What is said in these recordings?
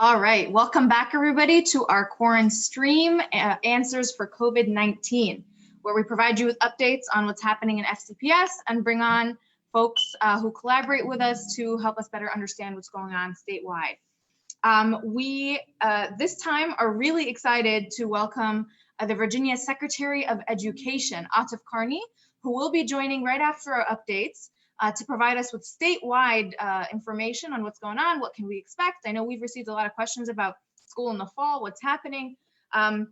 All right, welcome back everybody to our QuaranSTREAM answers for COVID-19, where we provide you with updates on what's happening in FCPS and bring on folks who collaborate with us to help us better understand what's going on statewide. We this time are really excited to welcome the Virginia Secretary of Education, Atif Qarni, who will be joining right after our updates to provide us with statewide information on what's going on, what can we expect. I know we've received a lot of questions about school in the fall, what's happening, and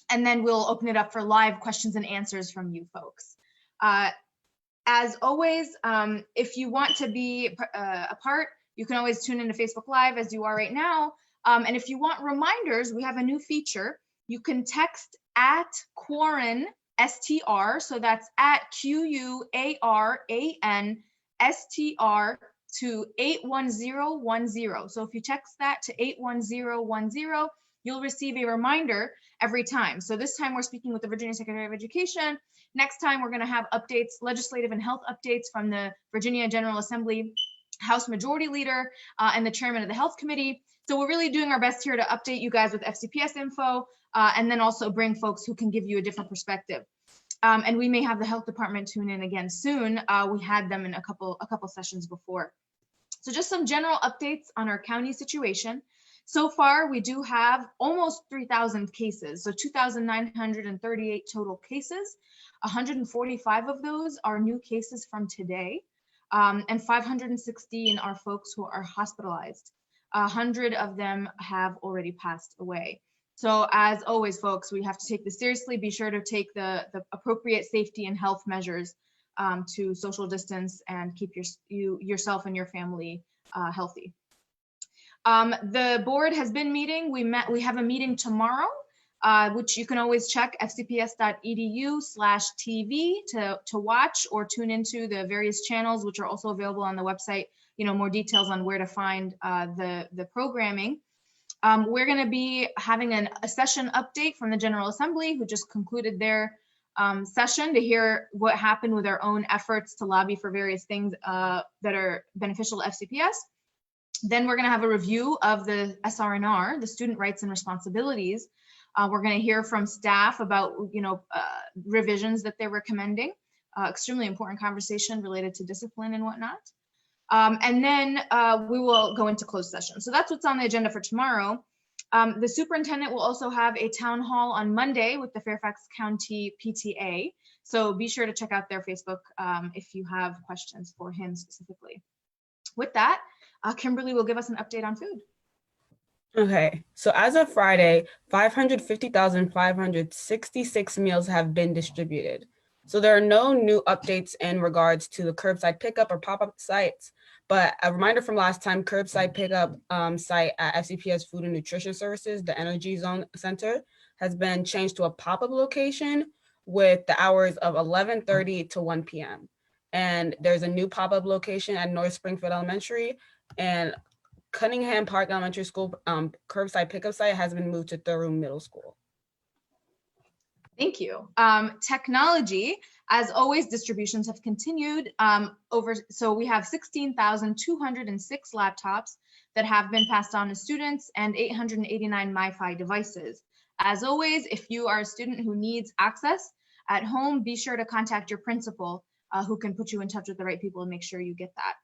then we'll open it up for live questions and answers from you folks. As always, if you want to be a part, you can always tune into Facebook Live as you are right now. And if you want reminders, we have a new feature. You can text at QuaranSTR, so that's at QuaranSTR to 81010. So if you text that to 81010, you'll receive a reminder every time. So this time we're speaking with the Virginia Secretary of Education. Next time we're going to have updates, legislative and health updates from the Virginia General Assembly House Majority Leader and the Chairman of the Health Committee. So we're really doing our best here to update you guys with FCPS info and then also bring folks who can give you a different perspective. And we may have the health department tune in again soon. We had them in a couple sessions before. So just some general updates on our county situation. So far, we do have almost 3,000 cases, so 2,938 total cases. 145 of those are new cases from today, and 516 are folks who are hospitalized. 100 of them have already passed away. So as always, folks, we have to take this seriously. Be sure to take the appropriate safety and health measures to social distance and keep yourself and your family healthy. The board has been meeting. We have a meeting tomorrow, which you can always check fcps.edu/TV to watch or tune into the various channels, which are also available on the website. You know, more details on where to find the programming. We're going to be having a session update from the General Assembly, who just concluded their session, to hear what happened with our own efforts to lobby for various things that are beneficial to FCPS. Then we're going to have a review of the SRNR, the Student Rights and Responsibilities. We're going to hear from staff about revisions that they're recommending. Extremely important conversation related to discipline and whatnot. And then we will go into closed session. So that's what's on the agenda for tomorrow. The superintendent will also have a town hall on Monday with the Fairfax County PTA. So be sure to check out their Facebook if you have questions for him specifically. With that, Kimberly will give us an update on food. Okay, so as of Friday, 550,566 meals have been distributed. So there are no new updates in regards to the curbside pickup or pop-up sites, but a reminder from last time, curbside pickup site at FCPS Food and Nutrition Services, the Energy Zone Center, has been changed to a pop-up location with the hours of 11:30 to 1 p.m. And there's a new pop-up location at North Springfield Elementary, and Cunningham Park Elementary School curbside pickup site has been moved to Thurrow Middle School. Thank you. Technology, as always, distributions have continued so we have 16,206 laptops that have been passed on to students and 889 MiFi devices. As always, if you are a student who needs access at home, be sure to contact your principal who can put you in touch with the right people and make sure you get that.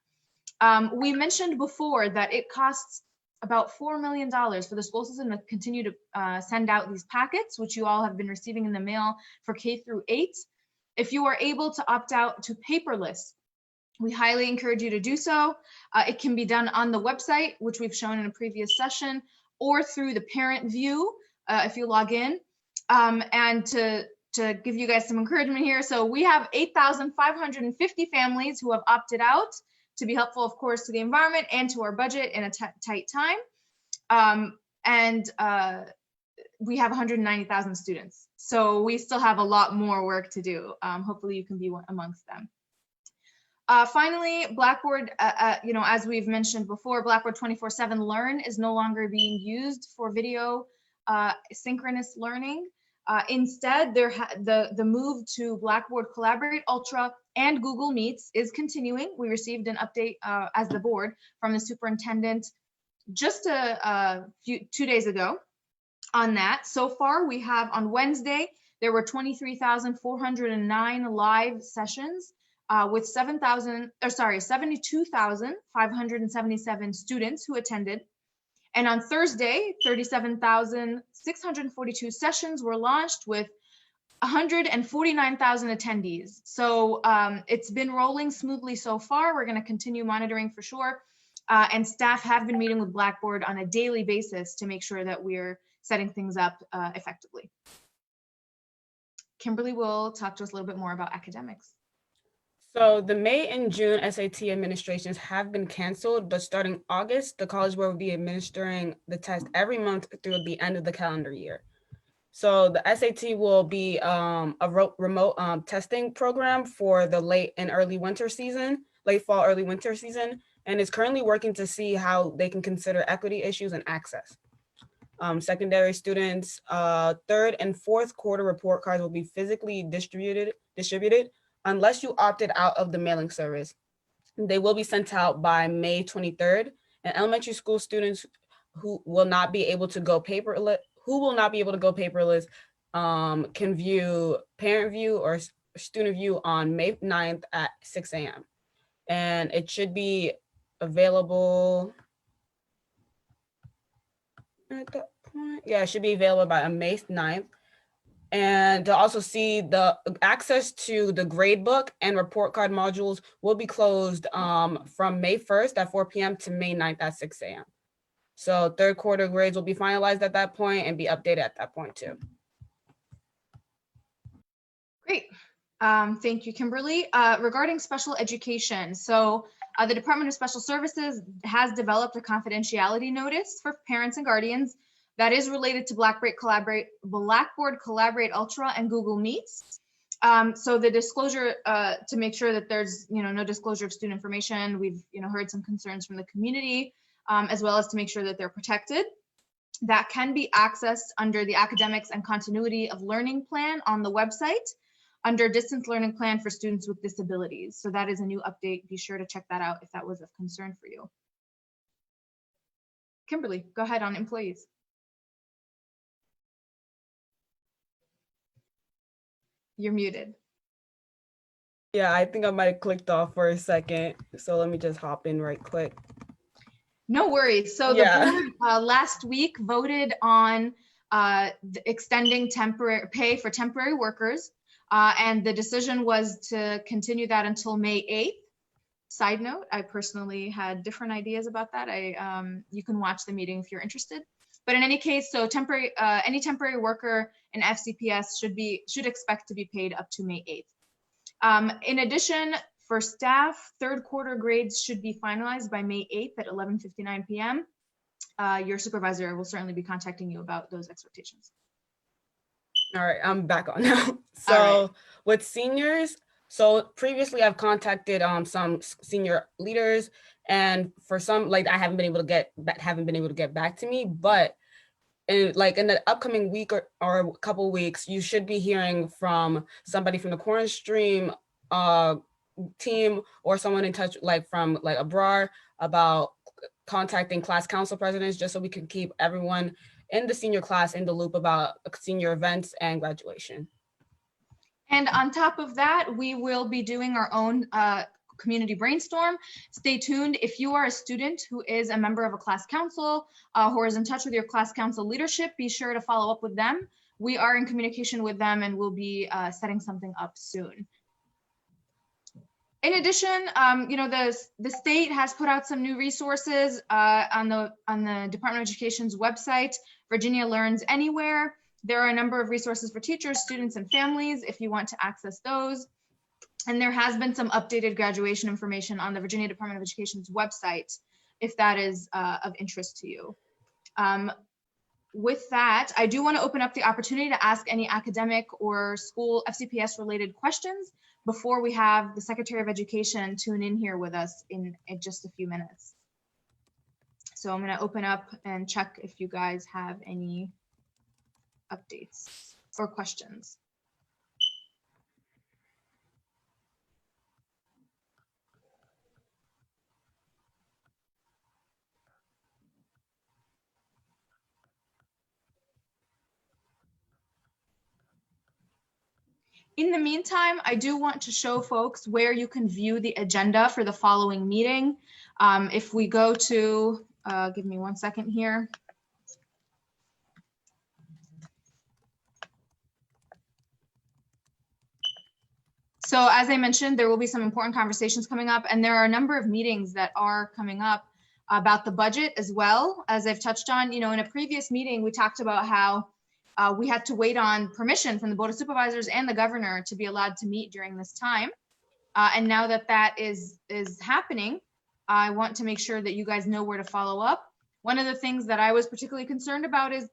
We mentioned before that it costs about $4 million for the school system to continue to send out these packets, which you all have been receiving in the mail for K through 8. If you are able to opt out to paperless, we highly encourage you to do so. It can be done on the website, which we've shown in a previous session, or through the parent view if you log in. And to give you guys some encouragement here, so we have 8,550 families who have opted out to be helpful, of course, to the environment and to our budget in a tight time. We have 190,000 students. So we still have a lot more work to do. Hopefully you can be amongst them. Finally, Blackboard, as we've mentioned before, Blackboard 24/7 Learn is no longer being used for video synchronous learning. Instead, the move to Blackboard Collaborate Ultra and Google Meets is continuing. We received an update as the board from the superintendent just 2 days ago on that. So far, we have on Wednesday, there were 23,409 live sessions with 72,577 students who attended. And on Thursday, 37,642 sessions were launched with 149,000 attendees. So it's been rolling smoothly so far. We're going to continue monitoring for sure. And staff have been meeting with Blackboard on a daily basis to make sure that we're setting things up effectively. Kimberly will talk to us a little bit more about academics. So the May and June SAT administrations have been canceled, but starting August, the College Board will be administering the test every month through the end of the calendar year. So the SAT will be a remote testing program for the late fall, early winter season, and is currently working to see how they can consider equity issues and access. Secondary students, third and fourth quarter report cards will be physically distributed unless you opted out of the mailing service. They will be sent out by May 23rd, and elementary school students who will not be able to go paperless can view parent view or student view on May 9th at 6 a.m. And it should be available at that point. Yeah, it should be available by May 9th. And to also see the access to the gradebook and report card modules will be closed from May 1st at 4 p.m. to May 9th at 6 a.m. So third quarter grades will be finalized at that point and be updated at that point too. Great. Thank you, Kimberly. Regarding special education, so the Department of Special Services has developed a confidentiality notice for parents and guardians that is related to Blackboard Collaborate Ultra and Google Meets. So the disclosure to make sure that there's no disclosure of student information. We've heard some concerns from the community, as well as to make sure that they're protected. That can be accessed under the Academics and Continuity of Learning Plan on the website under Distance Learning Plan for Students with Disabilities. So that is a new update. Be sure to check that out if that was of concern for you. Kimberly, go ahead on employees. You're muted. Yeah, I think I might have clicked off for a second. So let me just hop in right quick. No worries. So the board last week voted on extending temporary pay for temporary workers. And the decision was to continue that until May 8th. Side note, I personally had different ideas about that. You can watch the meeting if you're interested. But in any case, so any temporary worker in FCPS should expect to be paid up to May 8th. In addition, for staff, third quarter grades should be finalized by May 8th at 11:59 p.m. Your supervisor will certainly be contacting you about those expectations. All right, I'm back on now. So with seniors, so previously I've contacted some senior leaders, and for some, like, I haven't been able to get back to me, but in the upcoming week or a couple weeks, you should be hearing from somebody from the QuaranSTREAM team or someone in touch from Abrar about contacting class council presidents, just so we can keep everyone in the senior class in the loop about senior events and graduation. And on top of that, we will be doing our own community brainstorm. Stay tuned. If you are a student who is a member of a class council, who is in touch with your class council leadership, be sure to follow up with them. We are in communication with them and we'll be setting something up soon. In addition, the state has put out some new resources on the Department of Education's website, Virginia Learns Anywhere. There are a number of resources for teachers, students, and families if you want to access those. And there has been some updated graduation information on the Virginia Department of Education's website, if that is of interest to you. With that, I do want to open up the opportunity to ask any academic or school FCPS related questions before we have the Secretary of Education tune in here with us in just a few minutes. So I'm going to open up and check if you guys have any updates or questions. In the meantime, I do want to show folks where you can view the agenda for the following meeting. If we go to, give me 1 second here. So as I mentioned, there will be some important conversations coming up, and there are a number of meetings that are coming up about the budget as well. As I've touched on, in a previous meeting, we talked about how we had to wait on permission from the Board of Supervisors and the governor to be allowed to meet during this time. And now that that is happening, I want to make sure that you guys know where to follow up. One of the things that I was particularly concerned about is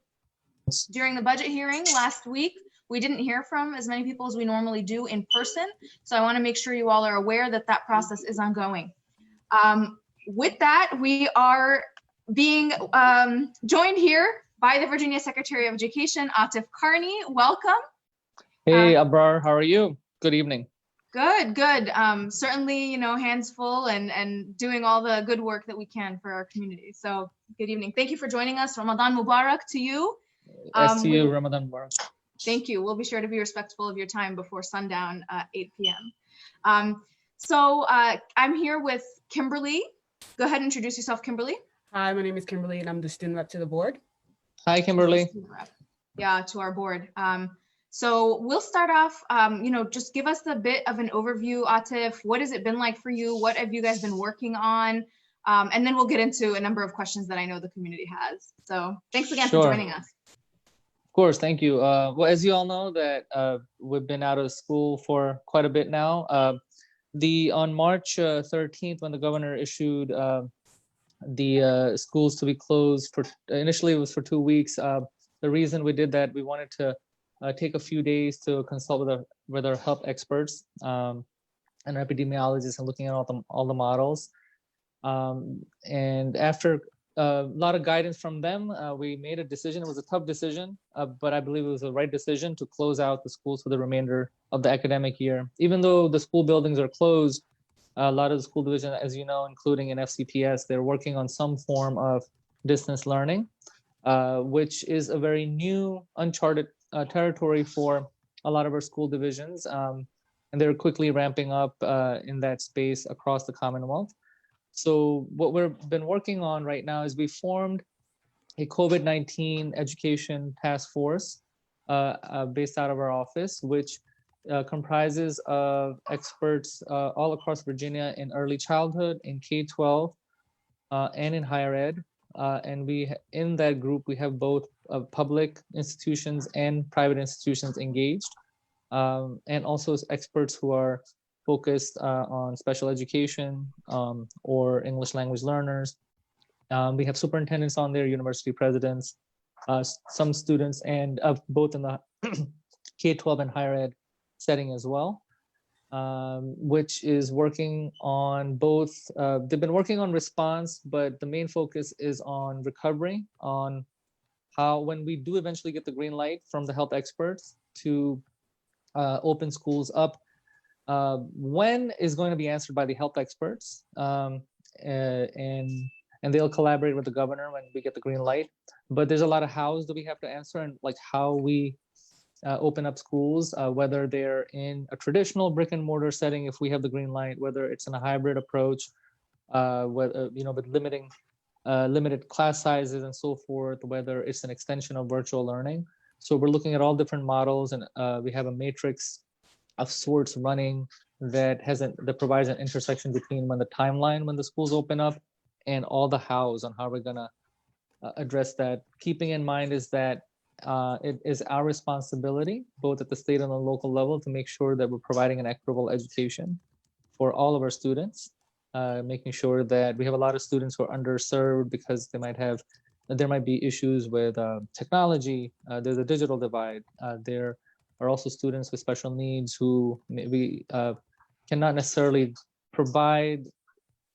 during the budget hearing last week, we didn't hear from as many people as we normally do in person. So I want to make sure you all are aware that that process is ongoing. With that, we are being joined here by the Virginia Secretary of Education, Atif Qarni. Welcome. Hey, Abrar, how are you? Good evening. Good. Certainly, hands full and doing all the good work that we can for our community. So good evening. Thank you for joining us. Ramadan Mubarak to you. To you, Ramadan Mubarak. Thank you. We'll be sure to be respectful of your time before sundown, 8 p.m. So I'm here with Kimberly. Go ahead and introduce yourself, Kimberly. Hi, my name is Kimberly, and I'm the student rep to the board. Hi, Kimberly. Yeah, to our board. So we'll start off, just give us a bit of an overview, Atif. What has it been like for you? What have you guys been working on? And then we'll get into a number of questions that I know the community has. So thanks again for joining us. Of course, thank you. Well, as you all know that we've been out of school for quite a bit now. On March 13th, when the governor issued the schools to be closed for, initially it was for 2 weeks. The reason we did that, we wanted to take a few days to consult with our health experts and epidemiologists and looking at all the models. And after a lot of guidance from them, we made a decision. It was a tough decision, but I believe it was the right decision to close out the schools for the remainder of the academic year. Even though the school buildings are closed, a lot of the school division, as you know, including in FCPS, they're working on some form of distance learning, which is a very new, uncharted territory for a lot of our school divisions. And they're quickly ramping up in that space across the Commonwealth. So what we've been working on right now is we formed a COVID-19 education task force based out of our office, which comprises of experts all across Virginia in early childhood, in K-12, and in higher ed. And in that group, we have both public institutions and private institutions engaged, and also experts who are focused on special education or English language learners. We have superintendents on there, university presidents, some students, and both in the K-12 and higher ed setting as well, which is working on both. They've been working on response, but the main focus is on recovery, on how when we do eventually get the green light from the health experts to open schools up, when is going to be answered by the health experts, and they'll collaborate with the governor when we get the green light. But there's a lot of hows that we have to answer, and like how we open up schools, whether they're in a traditional brick and mortar setting if we have the green light, whether it's in a hybrid approach, whether with limited class sizes and so forth, whether it's an extension of virtual learning. So we're looking at all different models, and we have a matrix of sorts running that provides an intersection between when the schools open up and all the hows on how we're gonna address that. Keeping in mind is that it is our responsibility, both at the state and the local level, to make sure that we're providing an equitable education for all of our students, making sure that we have a lot of students who are underserved because there might be issues with technology. There's a digital divide. There are also students with special needs who maybe cannot necessarily provide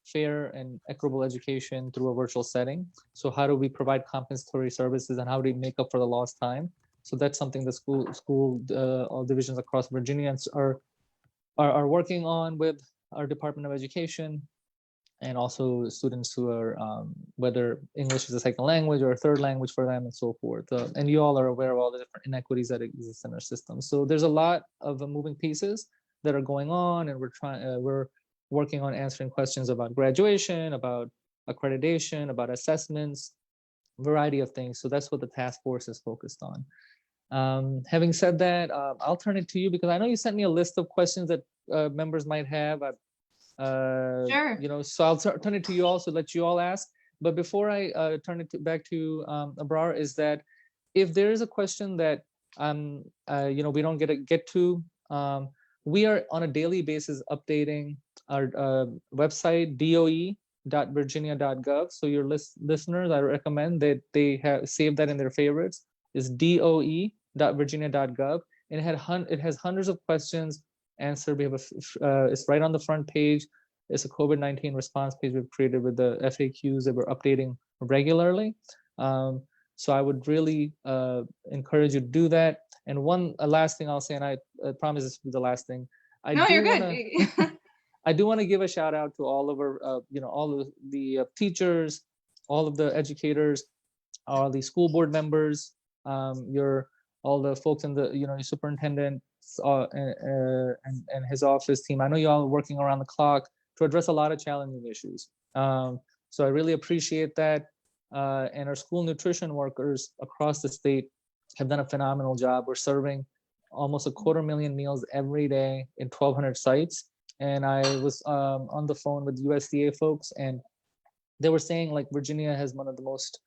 fair and equitable education through a virtual setting. So how do we provide compensatory services, and how do we make up for the lost time? So that's something the school all divisions across Virginia are working on with our Department of Education. and also students who are, whether English is a second language or a third language for them and so forth. And you all are aware of all the different inequities that exist in our system. So there's a lot of moving pieces that are going on, and we're working on answering questions about graduation, about accreditation, about assessments, variety of things. So that's what the task force is focused on. Having said that, I'll turn it to you because I know you sent me a list of questions that members might have. Sure. So I'll turn it to you also, let you all ask. But before I turn it back to Abrar, is that if there is a question that we don't get to, we are on a daily basis updating our website, DOE.virginia.gov. So your listeners, I recommend that they have saved that in their favorites. Is DOE.virginia.gov, and it has hundreds of questions answered. We have it's right on the front page. It's a COVID-19 response page we've created with the FAQs that we're updating regularly. So I would really encourage you to do that. And one last thing I'll say, and I promise this will be the last thing. You're good. I do want to give a shout out to all of our, all of the teachers, all of the educators, all the school board members, all the folks in the, your superintendent and his office team. I know you all are working around the clock to address a lot of challenging issues. So I really appreciate that. And our school nutrition workers across the state have done a phenomenal job. We're serving almost 250,000 meals every day in 1,200 sites. And I was on the phone with USDA folks, and they were saying like Virginia has one of the most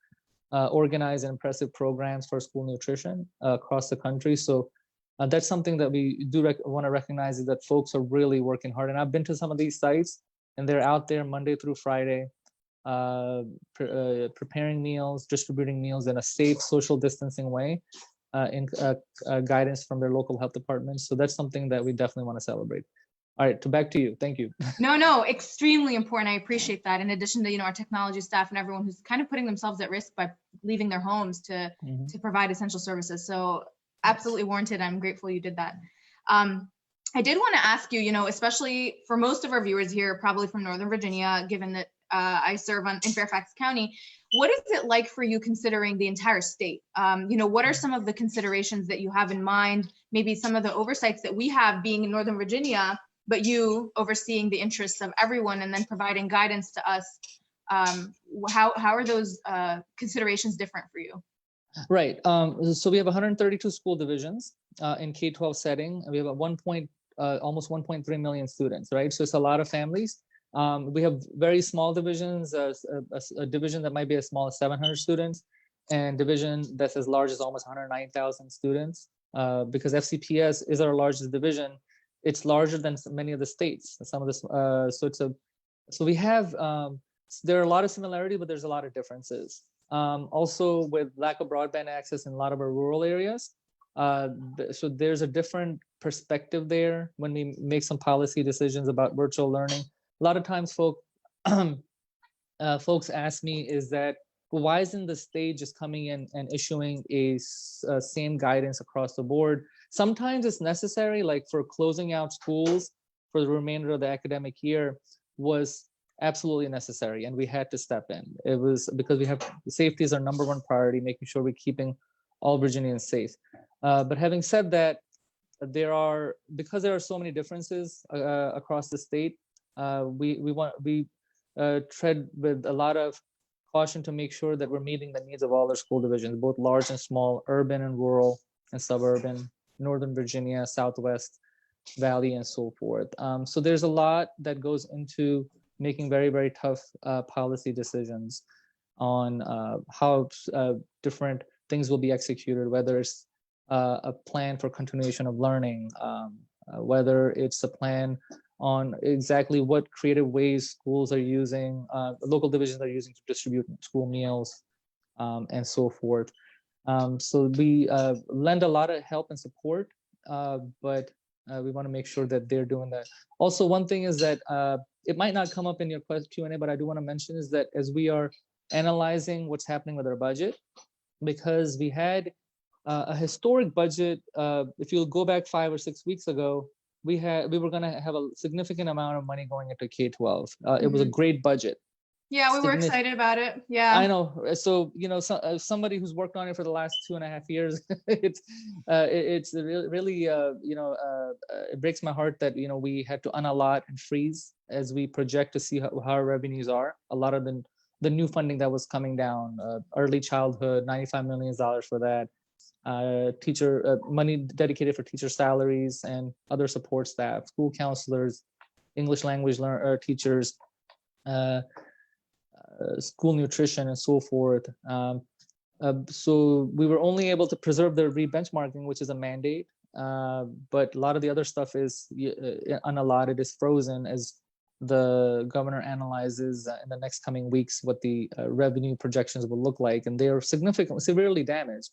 organized and impressive programs for school nutrition across the country. So that's something that we do want to recognize, is that folks are really working hard. And I've been to some of these sites, and they're out there Monday through Friday, preparing meals, distributing meals in a safe, social distancing way, in guidance from their local health departments. So that's something that we definitely want to celebrate. All right, back to you. Thank you. No, extremely important. I appreciate that. In addition to, our technology staff and everyone who's kind of putting themselves at risk by leaving their homes to provide essential services. So absolutely warranted. I'm grateful you did that. I did want to ask you, especially for most of our viewers here, probably from Northern Virginia, given that I serve in Fairfax County, what is it like for you considering the entire state? What are some of the considerations that you have in mind? Maybe some of the oversights that we have being in Northern Virginia, but you overseeing the interests of everyone and then providing guidance to us. How are those considerations different for you? Right. So we have 132 school divisions in K-12 setting. We have almost 1.3 million students, right? So it's a lot of families. We have very small divisions, a division that might be as small as 700 students, and division that's as large as almost 109,000 students. Because FCPS is our largest division, it's larger than many of the states. Some of this, so we have there are a lot of similarity, but there's a lot of differences. Also, with lack of broadband access in a lot of our rural areas, so there's a different perspective there when we make some policy decisions about virtual learning. A lot of times, folks ask me, is that, well, why isn't the state just coming in and issuing a same guidance across the board? Sometimes it's necessary, like for closing out schools for the remainder of the academic year was absolutely necessary, and we had to step in. It was because we have safety is our number one priority, making sure we're keeping all Virginians safe. But having said that, because there are so many differences across the state, we tread with a lot of caution to make sure that we're meeting the needs of all our school divisions, both large and small, urban and rural and suburban, Northern Virginia, Southwest Valley, and so forth. So there's a lot that goes into making very, very tough policy decisions on how different things will be executed, whether it's a plan for continuation of learning, whether it's a plan on exactly what creative ways schools are using, local divisions are using to distribute school meals, and so forth. So we lend a lot of help and support, but we want to make sure that they're doing that. Also, one thing is that it might not come up in your Q&A, but I do want to mention is that as we are analyzing what's happening with our budget, because we had a historic budget, if you'll go back 5 or 6 weeks ago, we were going to have a significant amount of money going into K-12. It was a great budget. Yeah, we were excited about it. Yeah, I know. So, somebody who's worked on it for the last 2.5 years, it's really, it breaks my heart that, we had to unallot and freeze as we project to see how our revenues are. A lot of the new funding that was coming down, early childhood, $95 million for that, teacher money dedicated for teacher salaries and other support staff, school counselors, English language teachers, school nutrition and so forth. So we were only able to preserve the re-benchmarking, which is a mandate, but a lot of the other stuff is unallotted, is frozen as the governor analyzes in the next coming weeks what the revenue projections will look like, and they are severely damaged.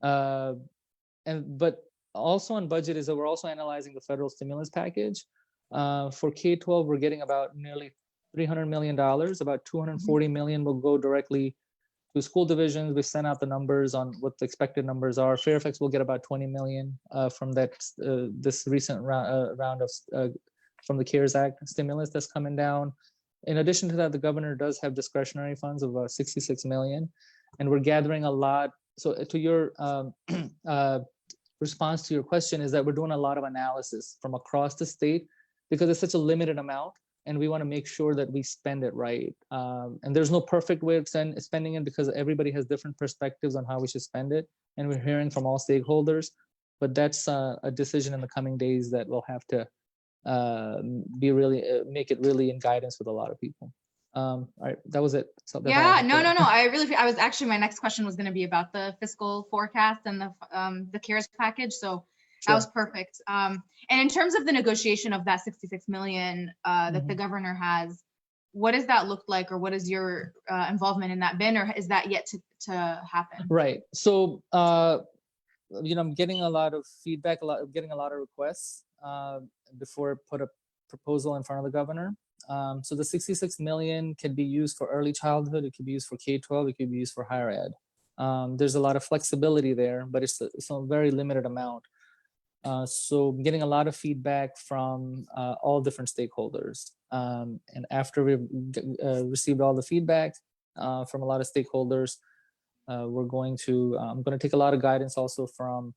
But also on budget is that we're also analyzing the federal stimulus package. For K-12, we're getting about nearly $300 million. About $240 million will go directly to school divisions. We sent out the numbers on what the expected numbers are. Fairfax will get about $20 million from that this recent round of from the CARES Act stimulus that's coming down. In addition to that, the governor does have discretionary funds of $66 million, and we're gathering a lot. So to your response to your question is that we're doing a lot of analysis from across the state because it's such a limited amount. And we want to make sure that we spend it right. And there's no perfect way of spending it because everybody has different perspectives on how we should spend it. And we're hearing from all stakeholders, but that's a decision in the coming days that will have to make it really in guidance with a lot of people. All right, that was it. So yeah, no. I was actually, my next question was going to be about the fiscal forecast and the CARES package. So that was perfect. And in terms of the negotiation of that $66 million that the governor has, what does that look like, or what is your involvement in that been, or is that yet to happen? Right. So, I'm getting a lot of feedback, getting a lot of requests before I put a proposal in front of the governor. So the $66 million can be used for early childhood. It could be used for K-12. It could be used for higher ed. There's a lot of flexibility there, but it's a very limited amount. So I'm getting a lot of feedback from all different stakeholders. And after we've received all the feedback from a lot of stakeholders, I'm going to take a lot of guidance also from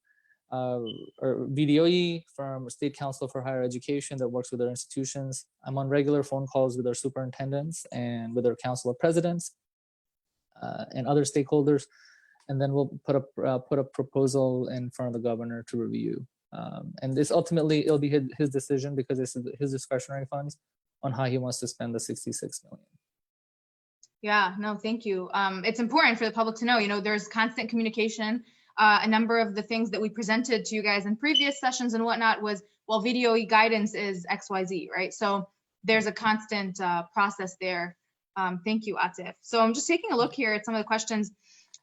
VDOE, from State Council for Higher Education that works with their institutions. I'm on regular phone calls with our superintendents and with our council of presidents and other stakeholders. And then we'll put a proposal in front of the governor to review. And this ultimately, it'll be his decision because it's his discretionary funds on how he wants to spend the $66 million. Yeah, no, thank you. It's important for the public to know, there's constant communication. A number of the things that we presented to you guys in previous sessions and whatnot was, well, VDOE guidance is XYZ, right? So there's a constant process there. Thank you, Atif. So I'm just taking a look here at some of the questions.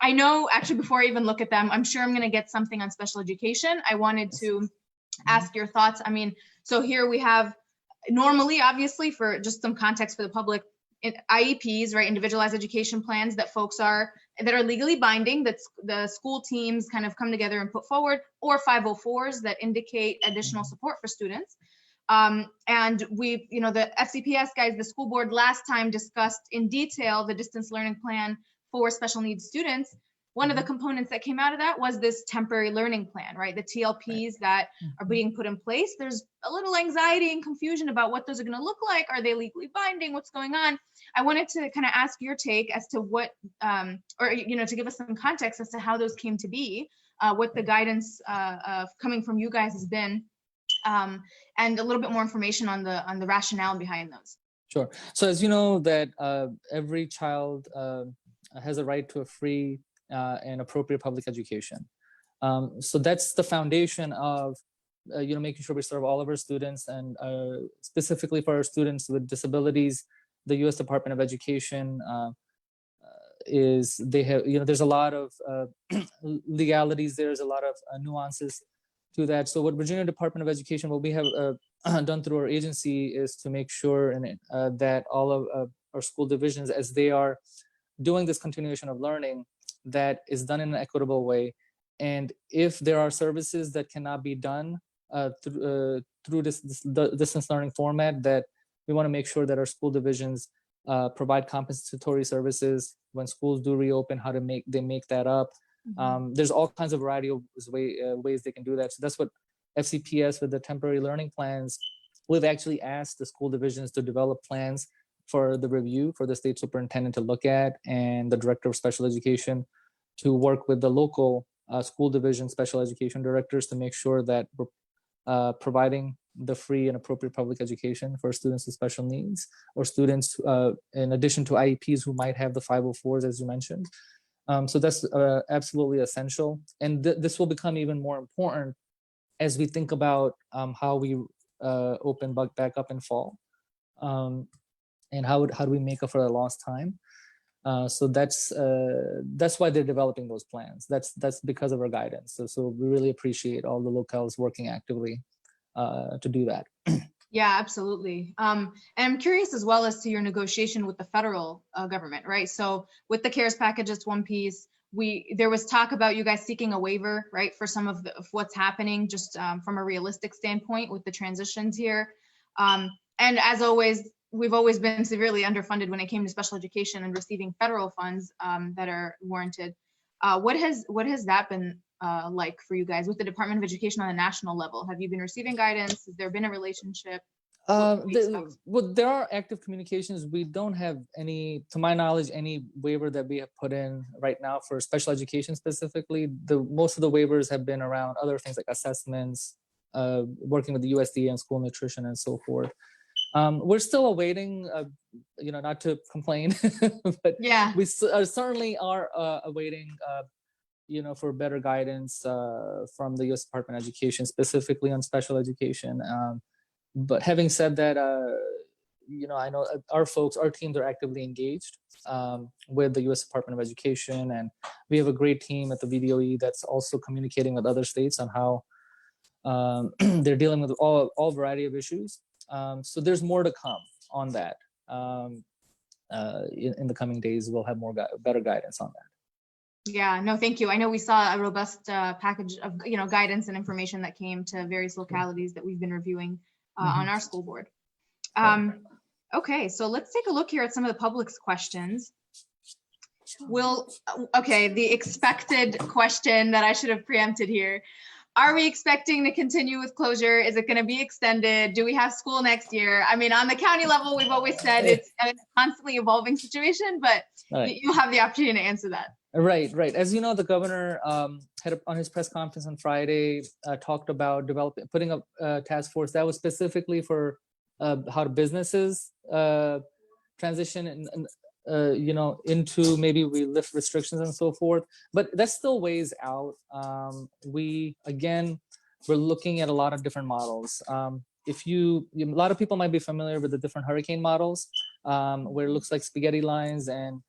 I know, actually, before I even look at them, I'm sure I'm going to get something on special education. I wanted to ask your thoughts. I mean, so here we have normally, obviously, for just some context for the public, IEPs, right, individualized education plans that are legally binding, that the school teams kind of come together and put forward, or 504s that indicate additional support for students. And we, the FCPS guys, the school board last time discussed in detail the distance learning plan for special needs students. One of the components that came out of that was this temporary learning plan, right? The TLPs that are being put in place. There's a little anxiety and confusion about what those are going to look like. Are they legally binding? What's going on? I wanted to kind of ask your take as to what, to give us some context as to how those came to be, what the guidance coming from you guys has been, and a little bit more information on the rationale behind those. Sure. So as you know that every child has a right to a free and appropriate public education. So that's the foundation of making sure we serve all of our students, and specifically for our students with disabilities, the U.S. Department of Education there's a lot of legalities. There's a lot of nuances to that. So what Virginia Department of Education, what we have done through our agency is to make sure that all of our school divisions, as they are doing this continuation of learning, that is done in an equitable way. And if there are services that cannot be done through through the distance learning format that we want to make sure that our school divisions provide compensatory services when schools do reopen, how to make that up. There's all kinds of variety of ways they can do that. So that's what FCPS with the temporary learning plans, we've actually asked the school divisions to develop plans for the review for the state superintendent to look at, and the director of special education to work with the local school division special education directors to make sure that we're providing the free and appropriate public education for students with special needs, or students in addition to IEPs who might have the 504s, as you mentioned. So that's absolutely essential. And this will become even more important as we think about how we open back up in fall, and how do we make up for the lost time. So that's why they're developing those plans. That's because of our guidance. So we really appreciate all the locales working actively to do that. Yeah, absolutely. And I'm curious as well as to your negotiation with the federal government, right? So with the CARES package, it's one piece. There was talk about you guys seeking a waiver, right, for some of what's happening, just from a realistic standpoint with the transitions here. And as always, we've always been severely underfunded when it came to special education and receiving federal funds that are warranted. What has that been like for you guys with the Department of Education on a national level? Have you been receiving guidance? Has there been a relationship? Well, there are active communications. We don't have any, to my knowledge, any waiver that we have put in right now for special education specifically. Most of the waivers have been around other things like assessments, working with the USDA and school nutrition and so forth. We're still awaiting, not to complain, but yeah, we certainly are awaiting, for better guidance from the U.S. Department of Education, specifically on special education. But having said that, I know our teams are actively engaged with the U.S. Department of Education, and we have a great team at the VDOE that's also communicating with other states on how they're dealing with all variety of issues. So there's more to come on that. In the coming days, we'll have better guidance on that. Yeah, no, thank you. I know we saw a robust package of guidance and information that came to various localities that we've been reviewing on our school board. Okay, so let's take a look here at some of the public's questions. The expected question that I should have preempted here. Are we expecting to continue with closure? Is it going to be extended? Do we have school next year? I mean, on the county level, we've always said it's a constantly evolving situation, but you'll have the opportunity to answer that. Right. As you know, the governor had on his press conference on Friday talked about putting up a task force that was specifically for how businesses transition and into maybe we lift restrictions and so forth. But that's still ways out. We're looking at a lot of different models. A lot of people might be familiar with the different hurricane models, where it looks like spaghetti lines and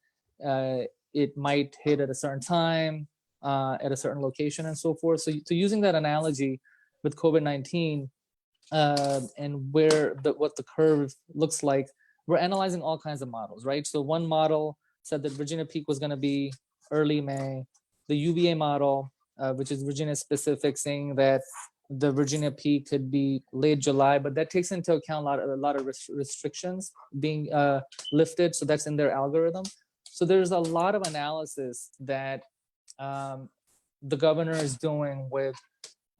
it might hit at a certain time, at a certain location and so forth. So using that analogy with COVID-19 and what the curve looks like, we're analyzing all kinds of models, right? So one model said that Virginia peak was going to be early May. The UVA model, which is Virginia specific, saying that the Virginia peak could be late July, but that takes into account a lot of restrictions being lifted. So that's in their algorithm. So there's a lot of analysis that the governor is doing with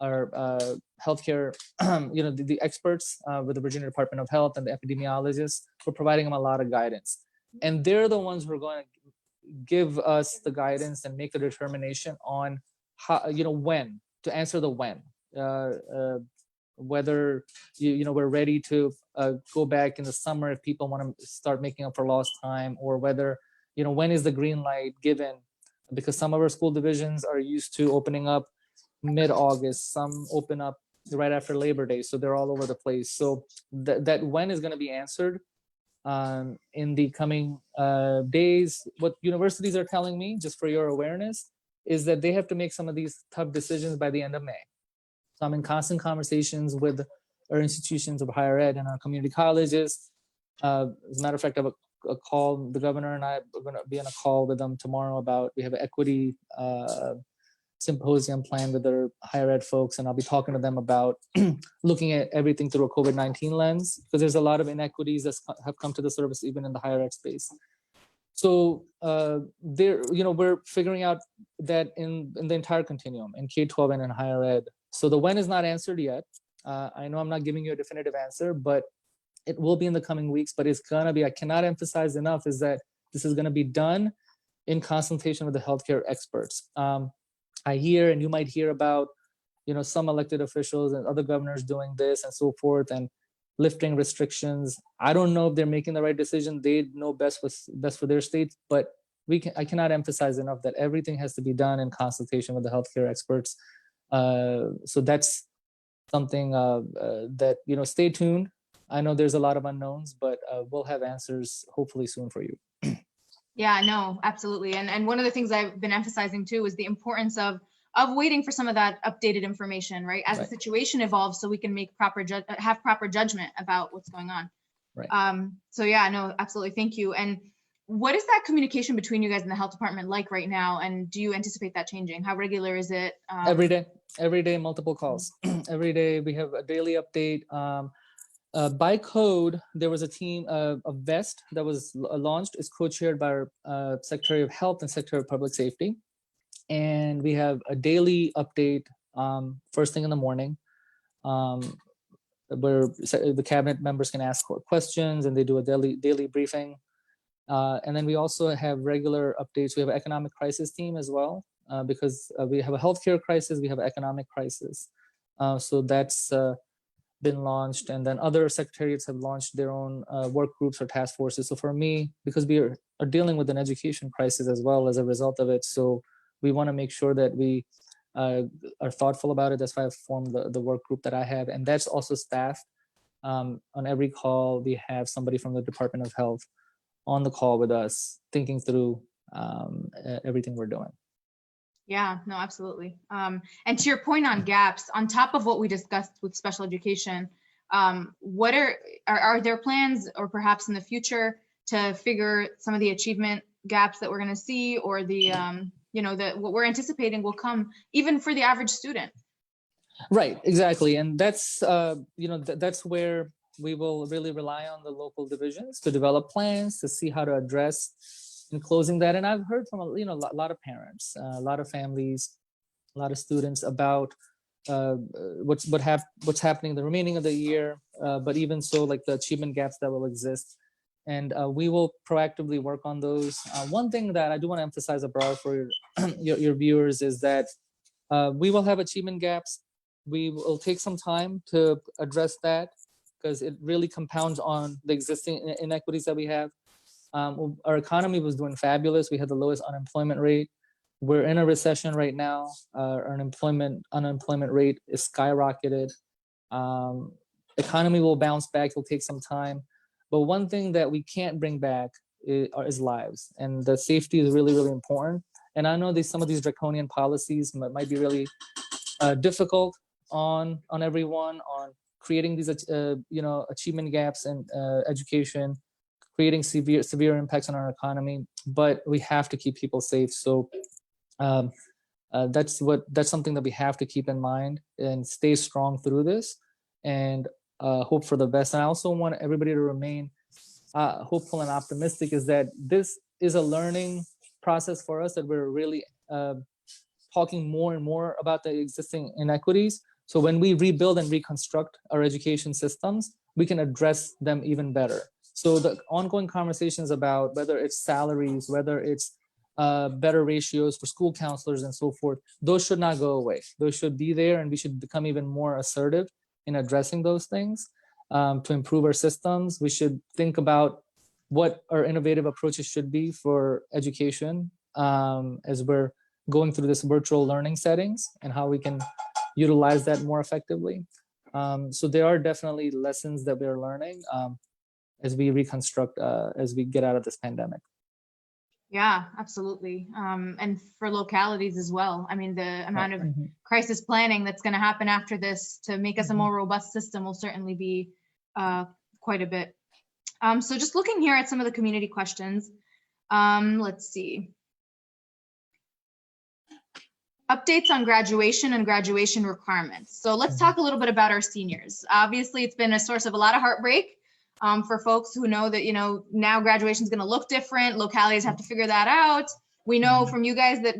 our healthcare, the experts with the Virginia Department of Health and the epidemiologists for providing them a lot of guidance. And they're the ones who are going to give us the guidance and make a determination on how, when, to answer the when. Whether we're ready to go back in the summer if people want to start making up for lost time, or whether when is the green light given, because some of our school divisions are used to opening up mid-August, some open up right after Labor Day, so they're all over the place. So that when is going to be answered in the coming days. What universities are telling me, just for your awareness, is that they have to make some of these tough decisions by the end of May. So I'm in constant conversations with our institutions of higher ed and our community colleges. As a matter of fact, I have a call, the governor and I are going to be on a call with them tomorrow about, we have an equity symposium planned with their higher ed folks, and I'll be talking to them about looking at everything through a COVID-19 lens, because there's a lot of inequities that have come to the surface even in the higher ed space. So we're figuring out that in the entire continuum, in K-12 and in higher ed. So the when is not answered yet. I know I'm not giving you a definitive answer, but it will be in the coming weeks. But it's gonna be, I cannot emphasize enough, is that this is gonna be done in consultation with the healthcare experts. I hear, and you might hear about, some elected officials and other governors doing this and so forth, and lifting restrictions. I don't know if they're making the right decision. They know best what's best for their state, but I cannot emphasize enough that everything has to be done in consultation with the healthcare experts. So that's something that, stay tuned. I know there's a lot of unknowns, but we'll have answers hopefully soon for you. Yeah, no, absolutely. And one of the things I've been emphasizing too is the importance of waiting for some of that updated information, right? As the situation evolves, so we can make have proper judgment about what's going on. Right. So yeah, no, absolutely. Thank you. And what is that communication between you guys and the health department like right now? And do you anticipate that changing? How regular is it? Every day, multiple calls. Every day we have a daily update. By code, there was a team of VEST that was launched. It's co-chaired by our Secretary of Health and Secretary of Public Safety. And we have a daily update first thing in the morning, where the cabinet members can ask questions, and they do a daily briefing. And then we also have regular updates. We have an economic crisis team as well, because we have a healthcare crisis, we have an economic crisis. So that's been launched, and then other secretariats have launched their own work groups or task forces. So for me, because we are dealing with an education crisis as well as a result of it, so we want to make sure that we are thoughtful about it. That's why I've formed the work group that I have, and that's also staffed. On every call, we have somebody from the Department of Health on the call with us, thinking through everything we're doing. Yeah, no, absolutely. And to your point on gaps, on top of what we discussed with special education, what are there plans, or perhaps in the future, to figure some of the achievement gaps that we're going to see, or the what we're anticipating will come even for the average student? Right, exactly, and that's that's where we will really rely on the local divisions to develop plans to see how to address in closing that. And I've heard from a lot of parents, a lot of families, a lot of students about what's happening the remaining of the year, but even so, like the achievement gaps that will exist, and we will proactively work on those. One thing that I do want to emphasize, Abrar, for your viewers, is that we will have achievement gaps. We will take some time to address that, because it really compounds on the existing inequities that we have. Our economy was doing fabulous. We had the lowest unemployment rate. We're in a recession right now. Our unemployment rate is skyrocketed. Economy will bounce back. It'll take some time. But one thing that we can't bring back is lives. And the safety is really, really important. And I know some of these draconian policies might be really difficult on everyone, on creating these achievement gaps in education, creating severe impacts on our economy, but we have to keep people safe. So that's something that we have to keep in mind and stay strong through this, and hope for the best. And I also want everybody to remain hopeful and optimistic, is that this is a learning process for us, that we're really talking more and more about the existing inequities. So when we rebuild and reconstruct our education systems, we can address them even better. So the ongoing conversations about whether it's salaries, whether it's better ratios for school counselors and so forth, those should not go away. Those should be there, and we should become even more assertive in addressing those things to improve our systems. We should think about what our innovative approaches should be for education as we're going through this virtual learning settings, and how we can utilize that more effectively. So there are definitely lessons that we're learning as we reconstruct, as we get out of this pandemic. Yeah, absolutely. And for localities as well. I mean, the amount of crisis planning that's going to happen after this to make us a more robust system will certainly be quite a bit. So just looking here at some of the community questions, let's see. updates on graduation and graduation requirements. So let's talk a little bit about our seniors. Obviously, it's been a source of a lot of heartbreak for folks who know that, now graduation is going to look different. Localities have to figure that out. We know from you guys that,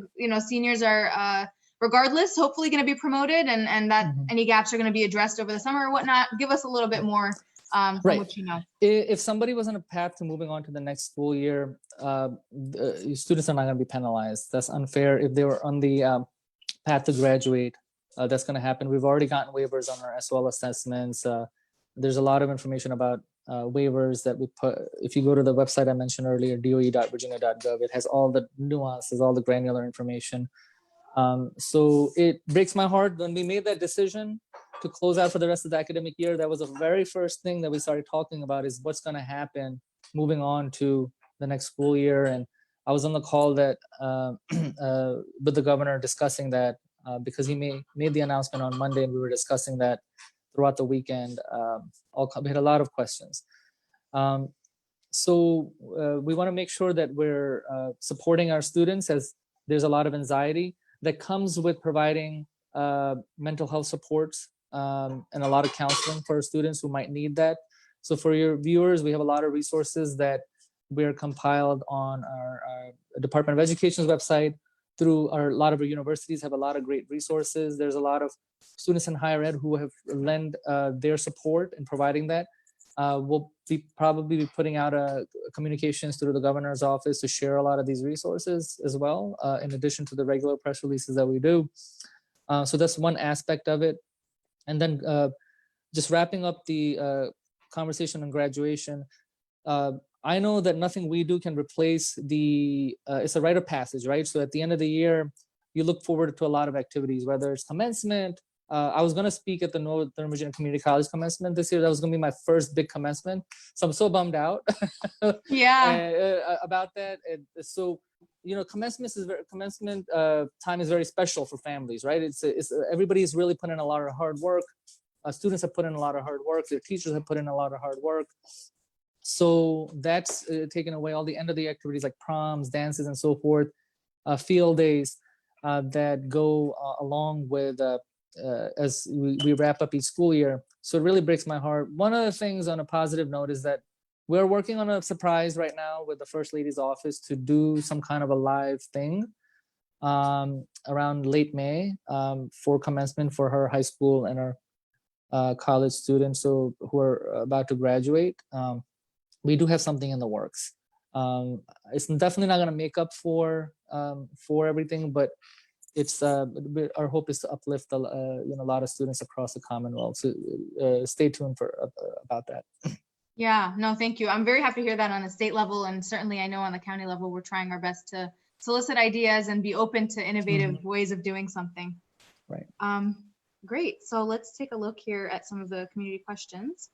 seniors are, regardless, hopefully going to be promoted and that any gaps are going to be addressed over the summer or whatnot. Give us a little bit more from what you know. If somebody was on a path to moving on to the next school year, students are not going to be penalized. That's unfair. If they were on the path to graduate, that's going to happen. We've already gotten waivers on our SOL assessments. There's a lot of information about waivers that we put. If you go to the website I mentioned earlier, doe.virginia.gov, it has all the nuances, all the granular information. So it breaks my heart when we made that decision to close out for the rest of the academic year. That was the very first thing that we started talking about, is what's going to happen moving on to the next school year. And I was on the call that with the governor discussing that because he made the announcement on Monday, and we were discussing that throughout the weekend. We had a lot of questions. So we want to make sure that we're supporting our students, as there's a lot of anxiety that comes with providing mental health supports and a lot of counseling for students who might need that. So for your viewers, we have a lot of resources that we're compiled on our Department of Education's website. Through a lot of our universities have a lot of great resources. There's a lot of students in higher ed who have lent their support in providing that. We'll probably be putting out communications through the governor's office to share a lot of these resources as well, in addition to the regular press releases that we do. So that's one aspect of it. And then just wrapping up the conversation on graduation, I know that nothing we do can replace it's a rite of passage, right? So at the end of the year, you look forward to a lot of activities, whether it's commencement. I was going to speak at the Northern Virginia Community College commencement this year. That was going to be my first big commencement. So I'm so bummed out about that. So, commencement time is very special for families, right? It's everybody's really put in a lot of hard work. Students have put in a lot of hard work. Their teachers have put in a lot of hard work. So that's taken away all the end of the activities like proms, dances, and so forth, field days that go along with as we wrap up each school year. So it really breaks my heart. One of the things on a positive note is that we're working on a surprise right now with the First Lady's office to do some kind of a live thing around late May for commencement for her high school and her college students who are about to graduate. We do have something in the works. It's definitely not going to make up for everything, but it's our hope is to uplift a lot of students across the Commonwealth. So stay tuned about that. Yeah, no, thank you. I'm very happy to hear that on the state level, and certainly I know on the county level we're trying our best to solicit ideas and be open to innovative ways of doing something. Right. Great. So let's take a look here at some of the community questions.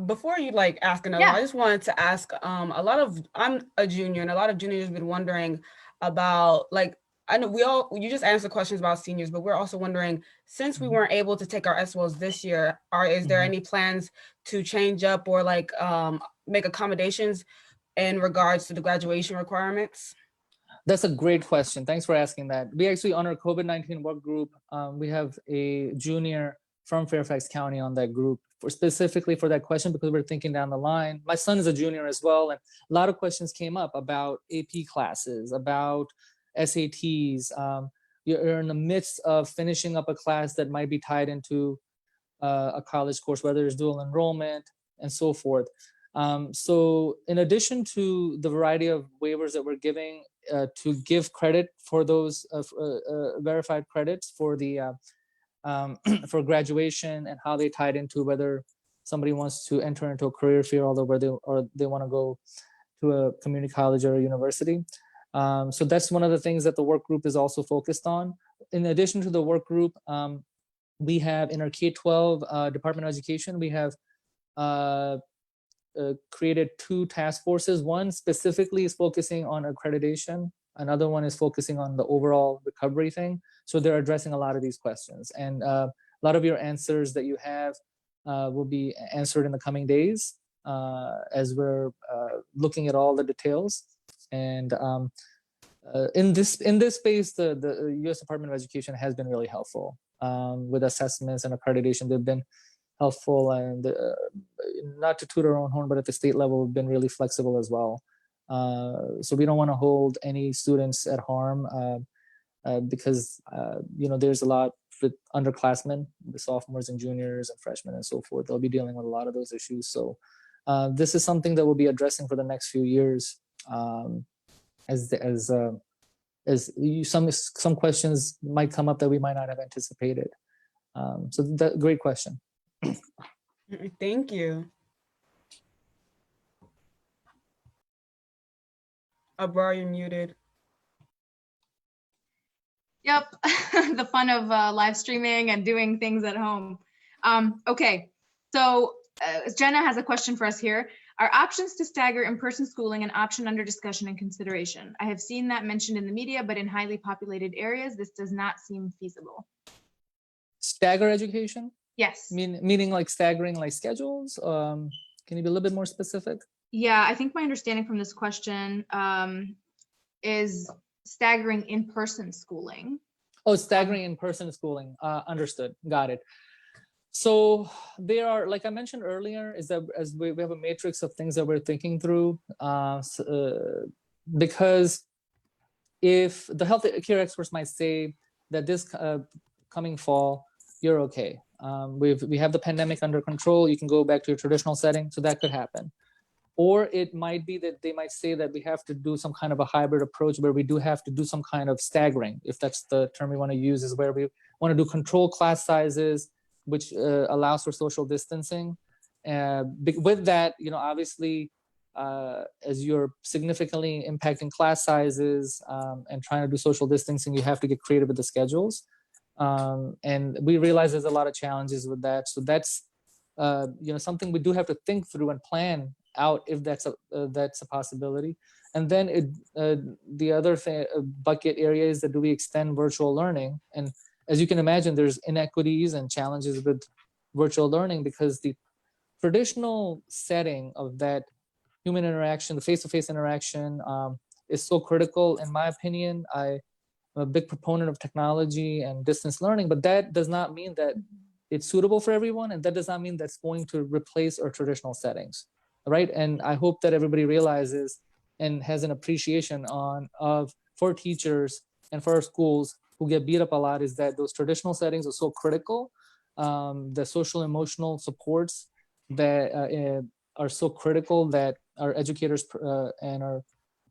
Before you ask another, I just wanted to ask, I'm a junior, and a lot of juniors have been wondering about, I know you just answered questions about seniors, but we're also wondering, since we weren't able to take our SWOs this year, is there any plans to change up or make accommodations in regards to the graduation requirements? That's a great question. Thanks for asking that. We actually, on our COVID-19 work group, we have a junior from Fairfax County on that group specifically for that question, because we're thinking down the line. My son is a junior as well, and a lot of questions came up about AP classes, about SATs. You're in the midst of finishing up a class that might be tied into a college course, whether it's dual enrollment and so forth. So in addition to the variety of waivers that we're giving to give credit for those verified credits for the for graduation and how they tied into whether somebody wants to enter into a career field or they want to go to a community college or a university. So that's one of the things that the work group is also focused on. In addition to the work group, we have in our K-12 Department of Education, we have created 2 task forces. One specifically is focusing on accreditation. Another one is focusing on the overall recovery thing. So they're addressing a lot of these questions. And a lot of your answers that you have will be answered in the coming days as we're looking at all the details. And in this space, the U.S. Department of Education has been really helpful with assessments and accreditation. They've been helpful, and not to toot our own horn, but at the state level, we've been really flexible as well. So we don't want to hold any students at harm because there's a lot with underclassmen, the sophomores and juniors and freshmen and so forth. They'll be dealing with a lot of those issues. So this is something that we'll be addressing for the next few years. As some questions might come up that we might not have anticipated. So that great question. Thank you. Abrar, you're muted. Yep, the fun of live streaming and doing things at home. Okay, so Jenna has a question for us here. Are options to stagger in-person schooling an option under discussion and consideration? I have seen that mentioned in the media, but in highly populated areas, this does not seem feasible. Stagger education? Yes. Meaning like staggering like schedules? Can you be a little bit more specific? Yeah, I think my understanding from this question is staggering in-person schooling. Oh, staggering in-person schooling. Understood. Got it. So there are, like I mentioned earlier, is that as we have a matrix of things that we're thinking through, because if the health care experts might say that this coming fall, you're okay. We have the pandemic under control. You can go back to your traditional setting. So that could happen. Or it might be that they might say that we have to do some kind of a hybrid approach where we do have to do some kind of staggering, if that's the term we want to use, is where we want to do control class sizes, which allows for social distancing. With that, obviously, as you're significantly impacting class sizes and trying to do social distancing, you have to get creative with the schedules. And we realize there's a lot of challenges with that. So that's something we do have to think through and plan out if that's a possibility. And then the other bucket area is that do we extend virtual learning? And as you can imagine, there's inequities and challenges with virtual learning because the traditional setting of that human interaction, the face-to-face interaction is so critical. In my opinion, I'm a big proponent of technology and distance learning, but that does not mean that it's suitable for everyone. And that does not mean that's going to replace our traditional settings, right? And I hope that everybody realizes and has an appreciation for teachers and for our schools who get beat up a lot, is that those traditional settings are so critical. The social emotional supports that are so critical that our educators and our